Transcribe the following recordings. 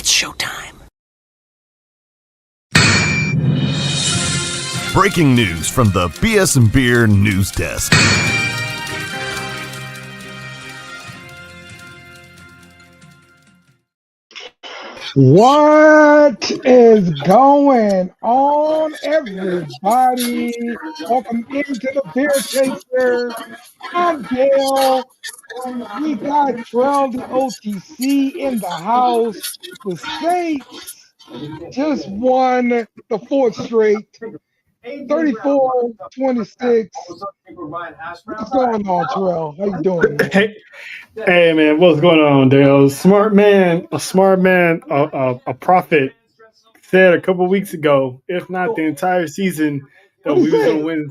It's showtime. Breaking news from the BS and Beer News Desk. What is going on, everybody? Welcome into the Beer Chaser. I'm Dale. We got Trell the OTC in the house. The Saints just won the fourth straight, 34-26. What's going on, Trell? How you doing, man? Hey, man, what's going on, Dale? A smart man, a prophet said a couple weeks ago, if not the entire season, that we was going to win.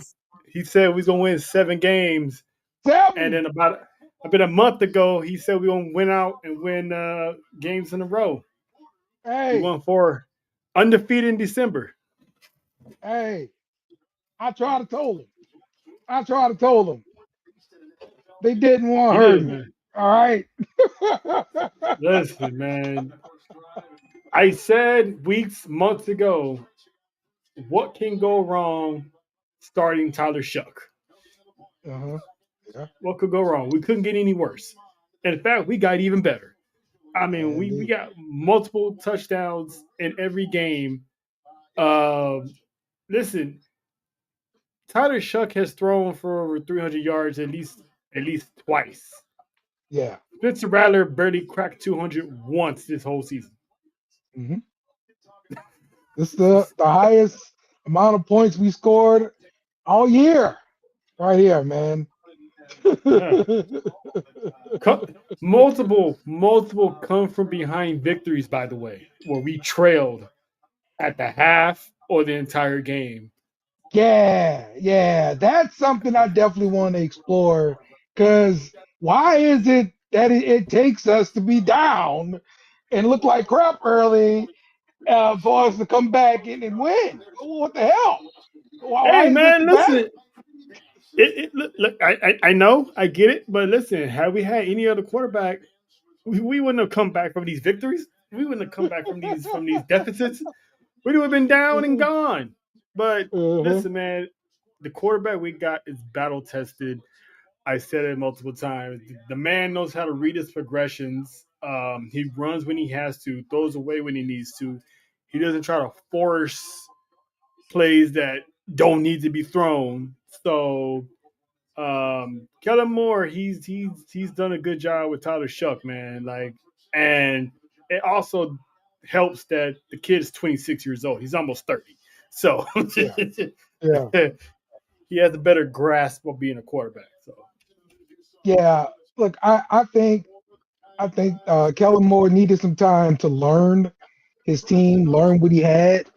He said we was going to win 7 games. 7? And then about a month ago, he said we going to win out and win games in a row. Hey. We won 4 undefeated in December. Hey, I tried to tell them. They didn't want to hurt me. Man. All right. Listen, man. I said months ago, what can go wrong starting Tyler Shough? Uh-huh. Yeah. What could go wrong? We couldn't get any worse. In fact, we got even better. I mean, we got multiple touchdowns in every game. Listen, Tyler Shough has thrown for over 300 yards at least twice. Yeah. Spencer Rattler barely cracked 200 once this whole season. Mm-hmm. This is the highest amount of points we scored all year. Right here, man. multiple come from behind victories, by the way, where we trailed at the half or the entire game. Yeah. That's something I definitely want to explore, because why is it that it takes us to be down and look like crap early for us to come back and win? What the hell? Why Hey, man, listen. Look, I know, I get it, but listen, had we had any other quarterback, we wouldn't have come back from these victories. We wouldn't have come back from these deficits. We'd have been down and gone. But listen, man, the quarterback we got is battle tested. I said it multiple times. The man knows how to read his progressions. He runs when he has to, throws away when he needs to. He doesn't try to force plays that don't need to be thrown. So Kellen Moore, he's done a good job with Tyler Shough, man. And it also helps that the kid is 26 years old. He's almost 30. So yeah. He has a better grasp of being a quarterback. So yeah, look, I think Kellen Moore needed some time to learn his team, learn what he had.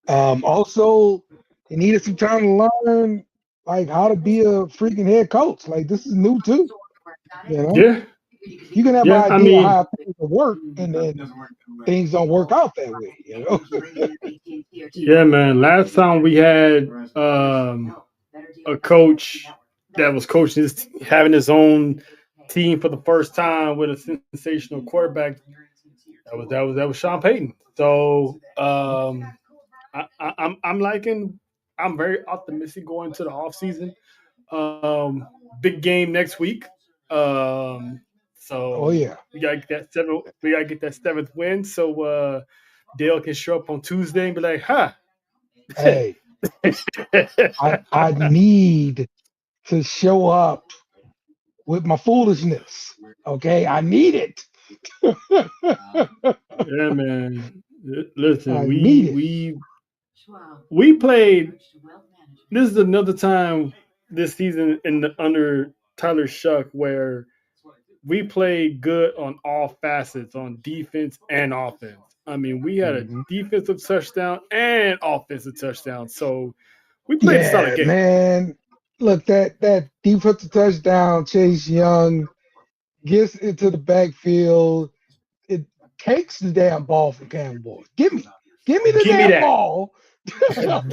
Also, he needed some time to learn how to be a freaking head coach. This is new too. You know? Yeah. You can have an idea how things will work, and then things don't work out that way, you know? Yeah, man. Last time we had a coach that was coaching having his own team for the first time with a sensational quarterback. That was Sean Payton. So I'm very optimistic going to the offseason. Big game next week. So we gotta get that 7th win. So Dale can show up on Tuesday and be like, hey, I need to show up with my foolishness. Okay, I need it. Yeah, man. Listen, we played. This is another time this season under Tyler Shough where we played good on all facets, on defense and offense. I mean, we had a defensive touchdown and offensive touchdown, so we played a solid game. Man. Look, that defensive touchdown, Chase Young gets into the backfield. It takes the damn ball from Campbell. Give me the damn ball.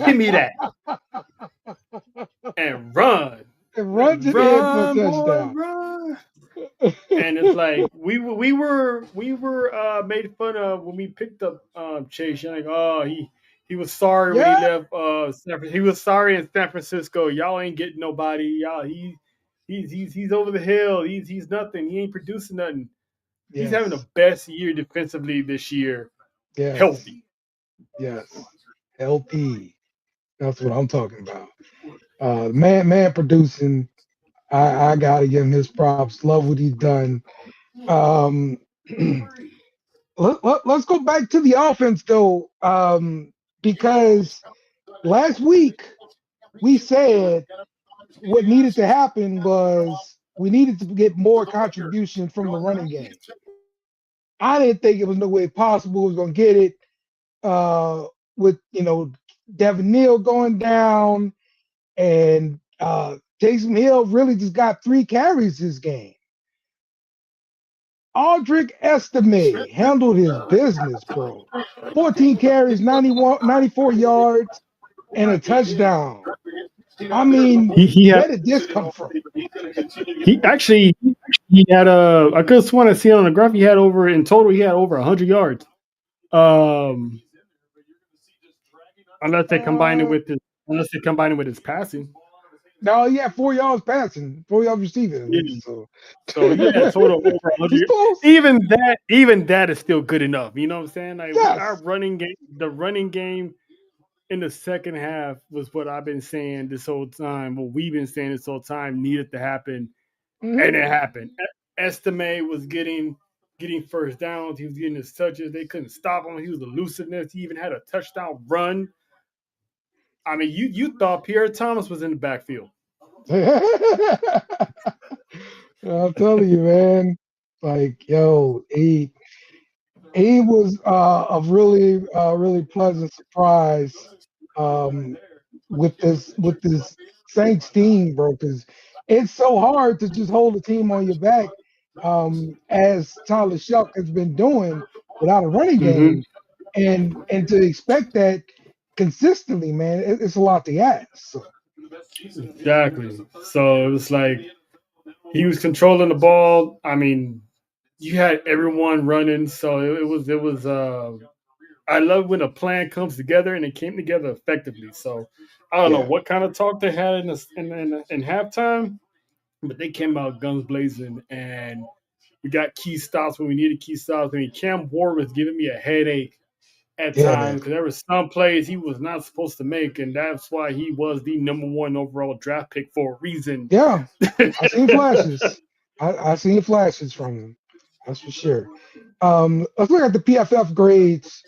Give me that. And run. And run to the end for a touchdown. Run. And it's like we were made fun of when we picked up Chase Young. Oh, he was sorry when he Yeah. left. He was sorry in San Francisco. Y'all ain't getting nobody. Y'all he's over the hill. He's nothing. He ain't producing nothing. He's having the Yes. best year defensively this year, Yes. healthy. Yes. LP. That's what I'm talking about. Man producing. I gotta give him his props. Love what he's done. Um, let's go back to the offense though, because last week we said what needed to happen was we needed to get more contribution from the running game. I didn't think it was no way possible we was gonna get it with Devin Neal going down and Taysom Hill really just got 3 carries this game. Aldrich Estime handled his business, bro. 14 carries, 94 yards, and a touchdown. I mean, He had where did this come from? he had I could have sworn I see it on the graph. He had over in total. He had over 100 yards. Um, unless they combine it Uh, with his passing. no, he had 4 yards passing, 4 yards receiving at Yeah. least. So So he had total over he's 100. close. Even that is still good enough. You know what I'm saying? Like our Yes. running game in the second half was what I've been saying this whole time. What we've been saying this whole time needed to happen, Mm-hmm. and it happened. Estime was getting first downs. He was getting his touches. They couldn't stop him. He was elusiveness. He even had a touchdown run. I mean, you thought Pierre Thomas was in the backfield. I'm telling you, man. Like, yo, he was a really pleasant surprise um, with this Saints team, bro. Because it's so hard to just hold a team on your back, as Tyler Shough has been doing without a running Mm-hmm. game, and to expect that consistently, man, it's a lot to ask. So, Exactly. So it was like he was controlling the ball. I mean, you had everyone running, so it was. I love when a plan comes together and it came together effectively. So I don't know yeah, what kind of talk they had in halftime, but they came out guns blazing, and we got key stops when we needed key stops. I mean, Cam Ward was giving me a headache at yeah, times man. because there were some plays he was not supposed to make, and that's why he was the #1 overall draft pick for a reason. Yeah, I seen flashes. I seen flashes from him. That's for sure. Let's look at the PFF grades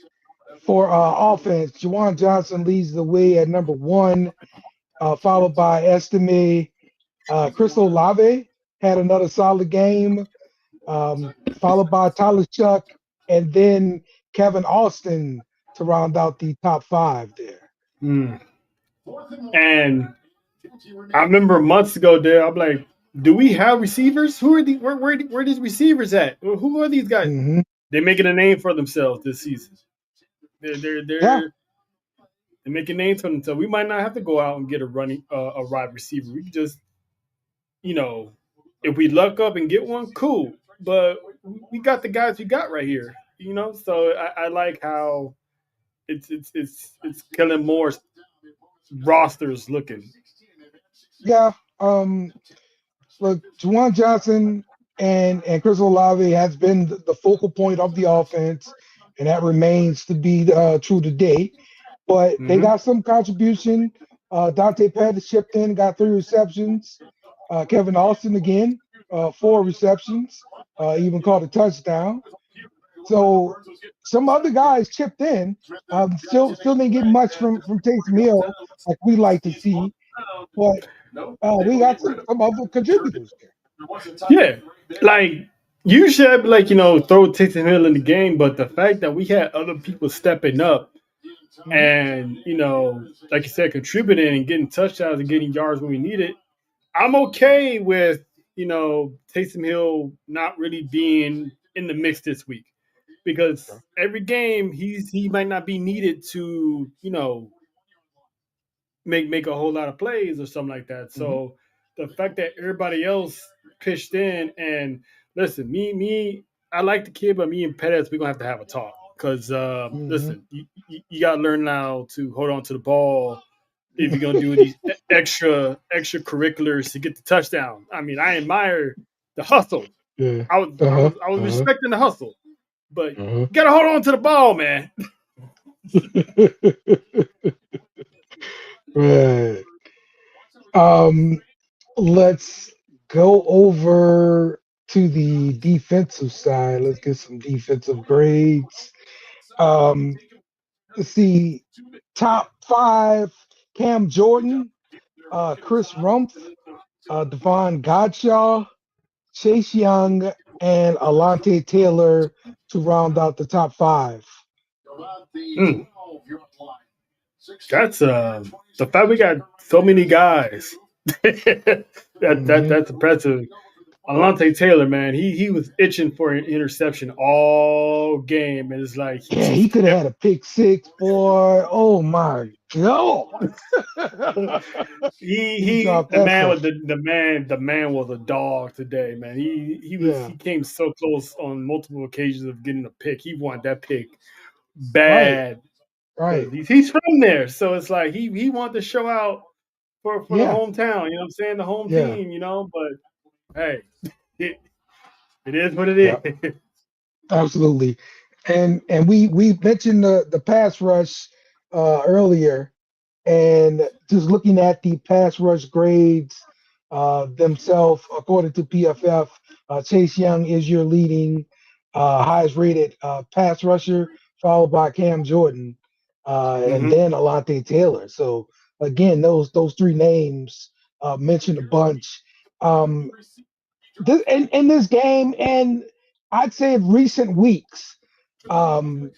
for offense. Juwan Johnson leads the way at number 1, followed by Estime. Chris Olave had another solid game, followed by Tyler Shough, and then Kevin Austin to round out the top 5 there. Mm. And I remember months ago there, I'm like, do we have receivers? Who are these? Where are these receivers at? Who are these guys? Hmm. They're making a name for themselves this season. They're Yeah, they're they're making names for themselves. We might not have to go out and get a wide receiver. We can just, you know, if we luck up and get one, cool. But we got the guys we got right here. So I like how it's Kellen Moore's rosters looking. yeah. Look, Juwan Johnson and Chris Olave has been the focal point of the offense, and that remains to be true today. But they Mm-hmm. got some contribution. Dante Pettis chipped in, got 3 receptions. Kevin Austin again, 4 receptions, even caught a touchdown. So some other guys chipped in. Still didn't get much from Taysom Hill like we like to see, but we got some other contributors there. Yeah, like you should like throw Taysom Hill in the game, but the fact that we had other people stepping up Mhm. and like you said, contributing and getting touchdowns and getting yards when we need it, I'm okay with Taysom Hill not really being in the mix this week because every game he might not be needed to make a whole lot of plays or something like that. Mhm. So the fact that everybody else pitched in and listen, I like the kid, but me and Perez, we're gonna have a talk because listen, you gotta learn now to hold on to the ball if you're gonna do these extracurriculars to get the touchdown. I mean, I admire the hustle. Yeah. I was respecting the hustle, but you gotta hold on to the ball, man. Right. Let's go over to the defensive side. Let's get some defensive grades. Let's see. Top 5: Cam Jordan, Chris Rumpf, Devon Godshaw, Chase Young, and Alante Taylor to round out the top 5. That's the fact we got so many guys. That's impressive. Alante Taylor, man, he was itching for an interception all game, and it's like he could have had a pick 6, boy. Oh my god! the man was a dog today, man. He came so close on multiple occasions of getting a pick. He wanted that pick bad. Right. He's from there, so it's like he wanted to show out for the hometown. You know what I'm saying? The home team. You know, but hey, it is what it is. Absolutely. And we mentioned the pass rush earlier, and just looking at the pass rush grades themselves, according to PFF, Chase Young is your leading highest rated pass rusher, followed by Cam Jordan, and then Alante Taylor. So again, those 3 names mentioned a bunch. In this game, and I'd say in recent weeks, Brandison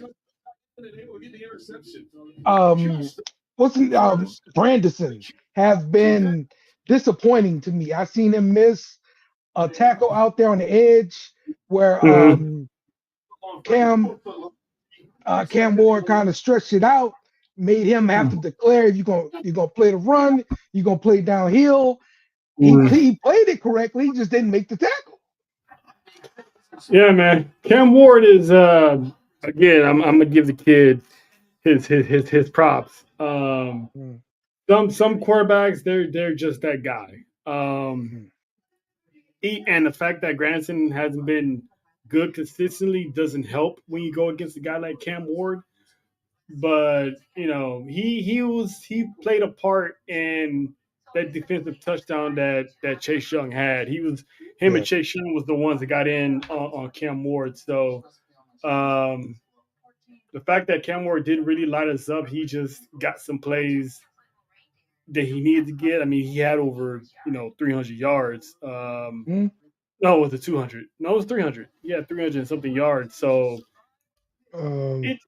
have been disappointing to me. I've seen him miss a tackle out there on the edge where Cam Ward kind of stretched it out, made him have to declare if you're gonna play the run, you're gonna play downhill. He played it correctly, he just didn't make the tackle. Yeah, man. Cam Ward is again. I'm gonna give the kid his props. Some quarterbacks they're just that guy. And the fact that Granson hasn't been good consistently doesn't help when you go against a guy like Cam Ward. But you know he played a part in that defensive touchdown that Chase Young had. And Chase Young was the ones that got in on Cam Ward. So the fact that Cam Ward didn't really light us up, he just got some plays that he needed to get. I mean, he had over 300 yards. No, was it 200? No, it was 300. Yeah, 300 and something yards. So he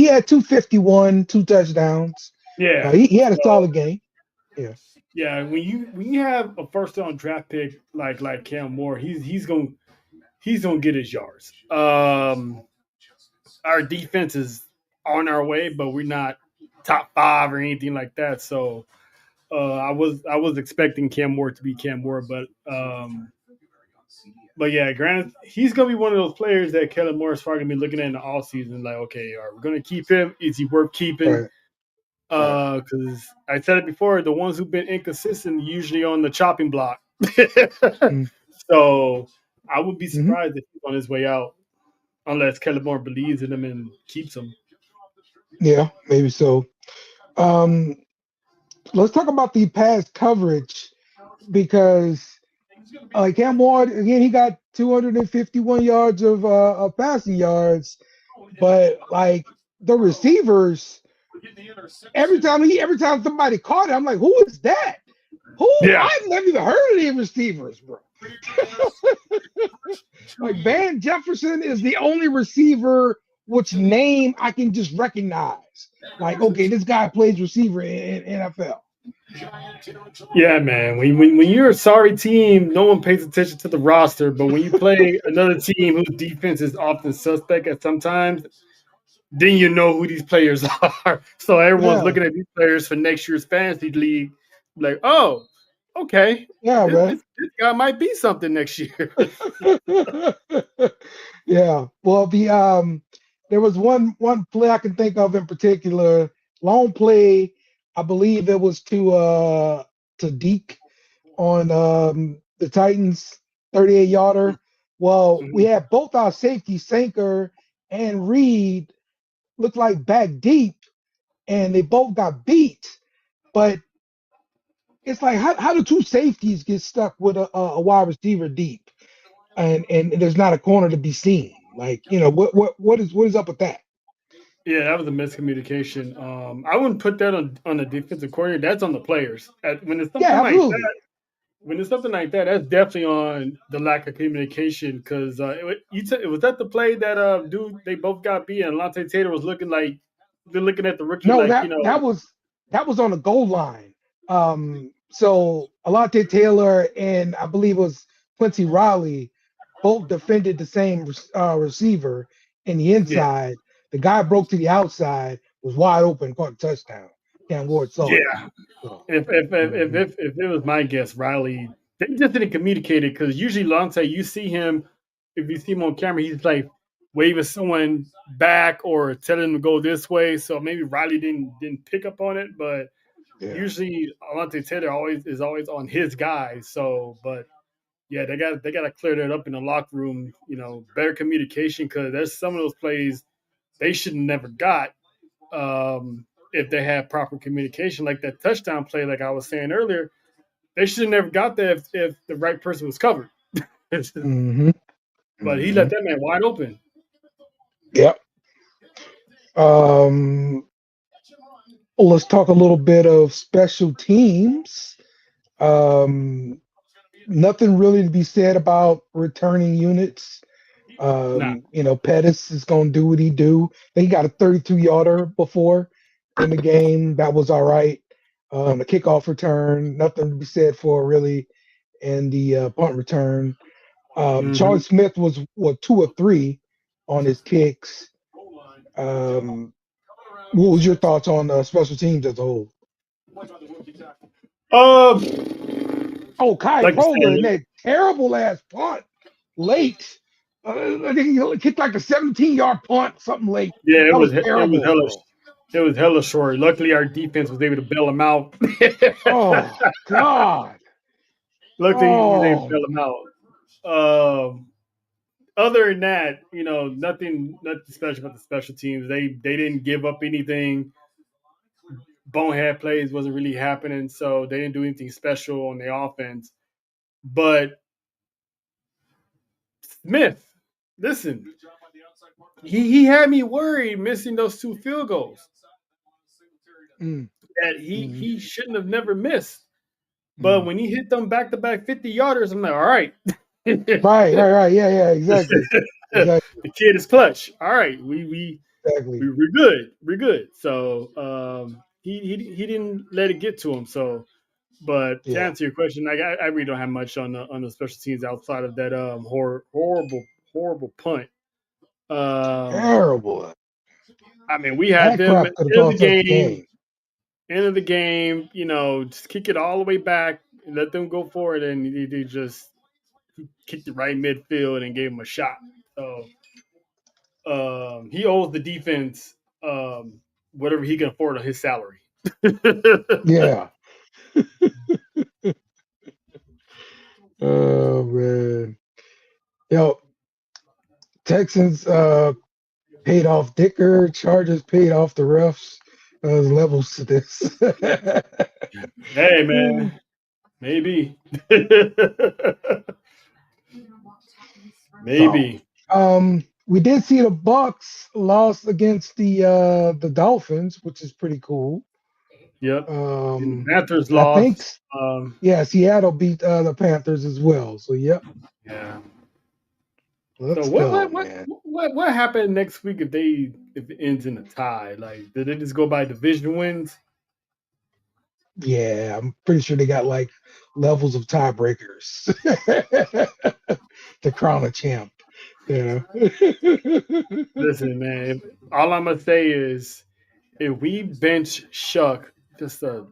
had 251, 2 touchdowns. Yeah, he had a solid game. Yeah. Yeah, when you have a first round draft pick like Cam Moore, he's gonna get his yards. Our defense is on our way, but we're not top 5 or anything like that. So I was expecting Cam Moore to be Cam Moore, but yeah, granted, he's gonna be one of those players that Kellen Moore is probably gonna be looking at in the offseason, like, okay, are we gonna keep him? Is he worth keeping? Right. Because I said it before, the ones who've been inconsistent usually on the chopping block. So I would be surprised if he's on his way out, unless Kellen Moore believes in him and keeps him. Yeah, maybe so. Let's talk about the pass coverage, because Cam Ward, again, he got 251 yards of passing yards, but like the receivers, every time somebody caught it, I'm like, who is that? I've never even heard of these receivers, bro. Like Van Jefferson is the only receiver which name I can just recognize. Like, okay, this guy plays receiver in NFL. Yeah, man. When you're a sorry team, no one pays attention to the roster. But when you play another team whose defense is often suspect at sometimes, then you know who these players are. So everyone's looking at these players for next year's fantasy league, like, oh, okay, Yeah, man. this guy might be something next year. Yeah. Well, there was one play I can think of in particular, long play. I believe it was to Deke on the Titans 38 yarder. Well, we Mhm. had both our safeties, Sanker and Reed, looked like back deep, and they both got beat. But it's like how do two safeties get stuck with a wide receiver deep, and there's not a corner to be seen? Like, what is up with that? Yeah, that was a miscommunication. I wouldn't put that on the defensive coordinator. That's on the players. When it's something Yeah, like that, absolutely. that's definitely on the lack of communication. Because was that the play that dude they both got beat and Alontae Taylor was looking like they're looking at the rookie No, like that was on the goal line. So Alante Taylor and I believe it was Quincy Riley both defended the same receiver in the yeah, inside. The guy broke to the outside, was wide open, caught a touchdown. Cam Ward saw it. yeah. So, mhm. If it was my guess, Riley, they just didn't communicate it because usually Lante, you see him if you see him on camera, he's like waving someone back or telling him to go this way. So maybe Riley didn't pick up on it, but Yeah. usually Alontae Taylor always on his guys. So, but yeah, they got to clear that up in the locker room. Better communication because there's some of those plays they should have never got if they had proper communication, like that touchdown play, like I was saying earlier. They should have never got that if the right person was covered. Hmm. But he Hmm. let that man wide open. Yep. Um, let's talk a little bit of special teams. Um, nothing really to be said about returning units. Nah. Pettis is gonna do what he do. He got a 32 yarder before in the game. That was all right. The kickoff return, nothing to be said for really, and the punt return. Mm-hmm. Charles Smith was what 2 or 3 on his kicks. What was your thoughts on special teams as a whole? Oh, Kai Like you Prover and said, that terrible ass punt late. I think he kicked like a 17-yard punt, something late. yeah, That was it was terrible, hella bro. it was hella short. Luckily, our defense was able to bail him out. Oh God. Luckily, he was able to Oh bail him out. Other than that, nothing special about the special teams. They didn't give up anything. Bonehead plays wasn't really happening, so they didn't do anything special on the offense. But Smith, listen, he had me worried missing those 2 field goals mm, that mm, he shouldn't have never missed. But mm. when he hit them back to back 50 yarders, I'm like, all right. Right, The right, right. Yeah, yeah, exactly. Exactly. kid is clutch. All right, Exactly. we're good. We're good. So he didn't let it get to him. So, but to Yeah. answer your question, I really don't have much on the special teams outside of that horrible punt. Um, Terrible. I mean, we had That them crap at could have the end of cost the us the game. game. End of the game, just kick it all the way back and let them go for it, and they just kicked it right midfield and gave him a shot. So he owes the defense whatever he can afford on his salary. Yeah. Oh man. Yo, Texans paid off Dicker, Chargers paid off the refs. There's levels to this. Hey man, maybe, So, maybe. we did see the Bucks lost against the Dolphins, which is pretty cool. Yep. And the Um, Panthers I think, lost. yeah, Seattle beat the Panthers as well. So, yep, Yeah. So let's go, man. what happened next week if it ends in a tie? Like, did they just go by division wins? Yeah, I'm pretty sure they got like levels of tiebreakers to crown a champ. Yeah. Listen, man. All I'm gonna say is if we bench Shuck, just the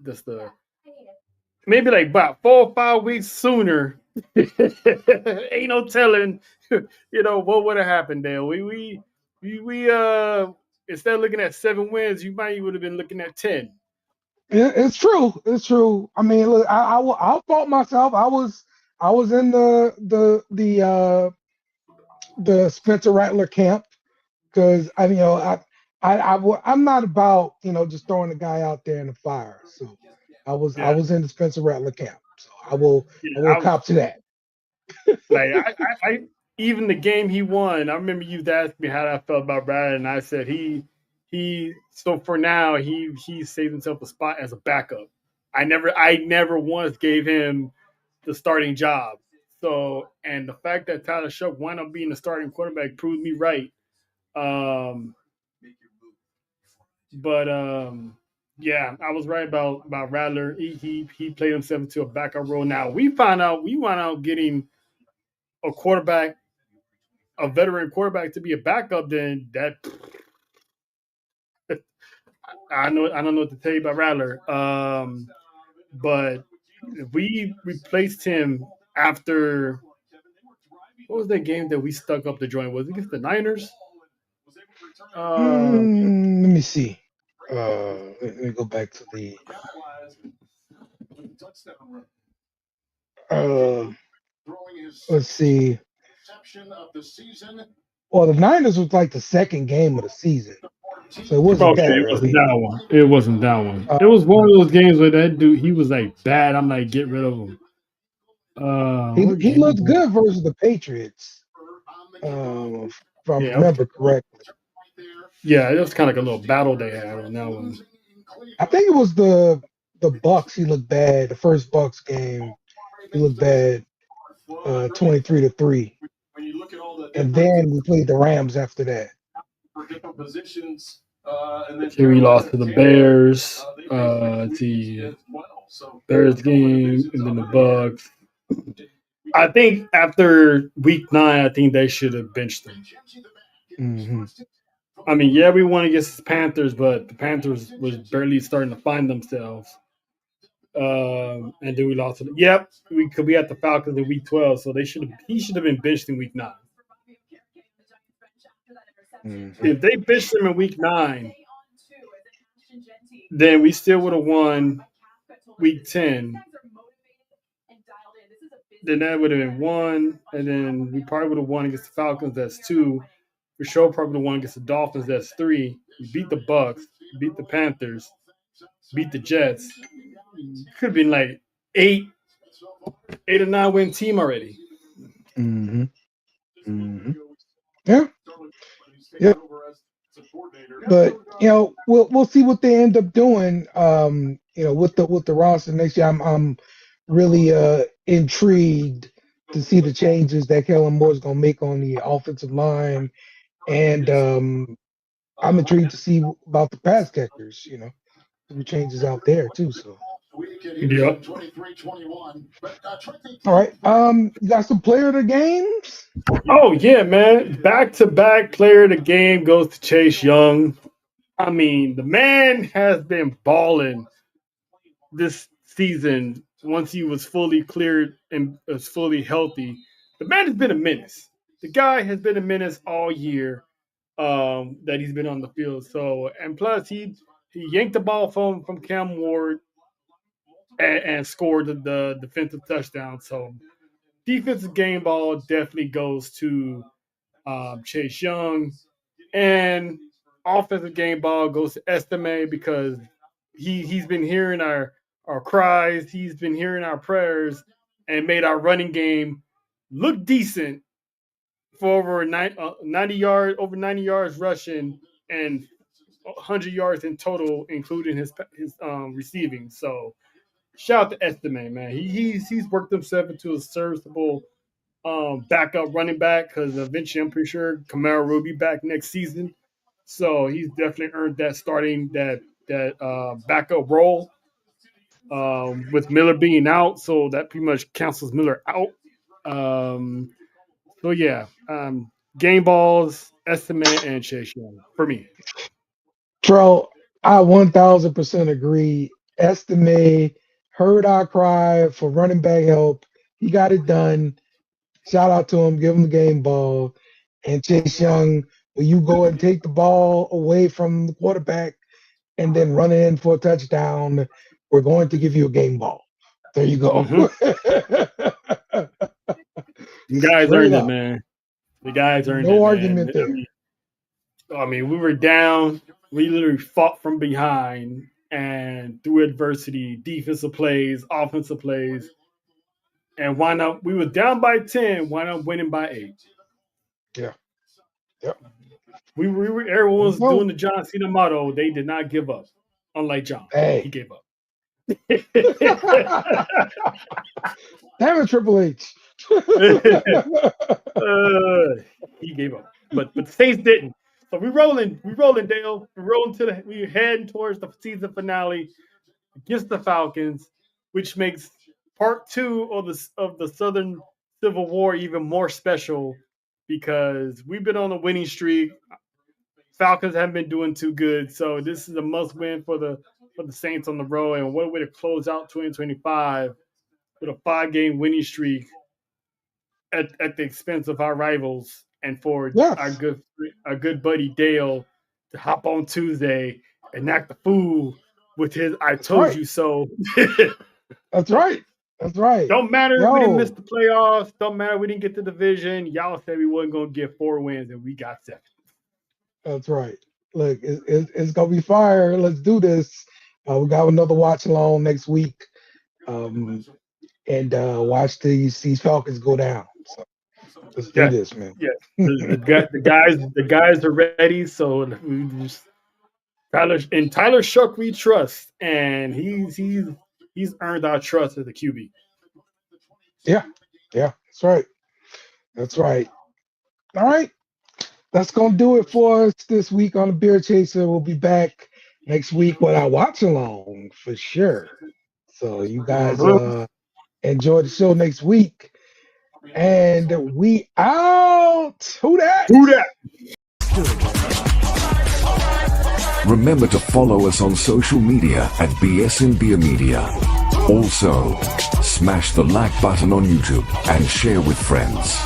maybe like about 4 or 5 weeks sooner, ain't no telling, what would have happened there. We instead of looking at 7 wins, you might would have been looking at 10. Yeah, it's true. It's true. I mean, look, I'll fault myself. I was in the Spencer Rattler camp because I'm not about just throwing the guy out there in the fire. So I Yeah, was in the Spencer Rattler camp. So I will yeah. cop to that. Like I even the game he won, I remember you asked me how I felt about Brad, and I said he so for now he saved himself a spot as a backup. I never once gave him the starting job. So and the fact that Tyler Shough wound up being the starting quarterback proved me right. Um, but yeah, I was right about Rattler. He played himself into a backup role. Now we wound out getting a quarterback, a veteran quarterback to be a backup, then that I don't know what to tell you about Rattler. But we replaced him after what was that game that we stuck up the joint? Was it against the Niners? Let me see. Let me go back to the. Uh, let's see. Well, the Niners was like the second game of the season, so it wasn't Okay, that it wasn't early. that one. It wasn't that one. Uh, It was one of those games where that dude he was like bad. I'm like, get rid of him. he What he game looked was good versus the Patriots, if I it? Yeah, okay. remember correctly. Yeah, it was kind of like a little battle they had on that one. I think it was the Bucks. He looked bad. The first Bucks game, he looked bad. 23-3, and then we played the Rams after that. Here we lost to the Bears. The Bears game, and then the Bucks. I think after week 9, I think they should have benched him. Hmm. I mean, yeah, we won against the Panthers, but the Panthers was barely starting to find themselves. And then we lost. Yep, we could be at the Falcons in week 12, so he should have been benched in week 9. Hmm. If they benched him in week 9, then we still would have won week 10. Then that would have been 1, and then we probably would have won against the Falcons. That's 2. For sure, probably would have won against the Dolphins. That's 3. We beat the Bucks, beat the Panthers, beat the Jets. Could have been like 8 or 9 win team already. Hmm. Hmm. Yeah, yeah. But we'll see what they end up doing. With the roster next year. I'm really intrigued to see the changes that Kellen Moore's gonna make on the offensive line, and I'm intrigued to see about the pass catchers. Some changes out there too. So, Yep. all right. You got some player of the games? Oh yeah, man! Back to back player of the game goes to Chase Young. I mean, the man has been balling this season. Once he was fully cleared and was fully healthy, the man has been a menace. The guy has been a menace all year that he's been on the field. So, and plus he yanked the ball from Cam Ward and scored the defensive touchdown. So, defensive game ball definitely goes to Chase Young, and offensive game ball goes to Estime because he's been hearing our cries, he's been hearing our prayers, and made our running game look decent for over 90 yards rushing and 100 yards in total, including his receiving. So shout out to Estime, man. He's worked himself into a serviceable backup running back because eventually I'm pretty sure Kamara will be back next season. So he's definitely earned that starting that backup role with Miller being out. So that pretty much cancels Miller out. So yeah, game balls, estimate, and Chase Young for me. Bro, I 1000% agree. Estime heard our cry for running back help. He got it done. Shout out to him. Give him the game ball. And Chase Young, when you go and take the ball away from the quarterback and then run it in for a touchdown, we're going to give you a game ball. There you go. You guys earned it, man. The guys earned it. No argument there. I mean, we were down. We literally fought from behind and through adversity, defensive plays, offensive plays, and wound up. We were down by 10, wound up winning by 8. Yeah. Yep. We were everyone was doing the John Cena motto. They did not give up, unlike John. Hey. He gave up. Damn it, Triple H. He gave up, but the Saints didn't. So we rolling, Dale. We're heading towards the season finale against the Falcons, which makes part 2 of the Southern Civil War even more special because we've been on a winning streak. Falcons haven't been doing too good, so this is a must-win for the Saints on the road. And what a way to close out 2025 with a 5-game winning streak at the expense of our rivals, and for our good buddy Dale to hop on Tuesday and act the fool with his "I told you so." That's right. Don't matter we didn't miss the playoffs. Don't matter we didn't get the division. Y'all said we wasn't gonna get 4 wins, and we got 7. That's right. Look, it's gonna be fire. Let's do this. We got another watch along next week, and watch these Falcons go down. So let's do this, man. Yeah, the guys are ready. So we just Tyler Shough we trust, and he's earned our trust as a QB. Yeah, that's right. All right. That's going to do it for us this week on the Beer Chaser. We'll be back next week with our watch along for sure. So you guys enjoy the show next week. And we out. Who that? Remember to follow us on social media at BS Beer Media. Also, smash the like button on YouTube and share with friends.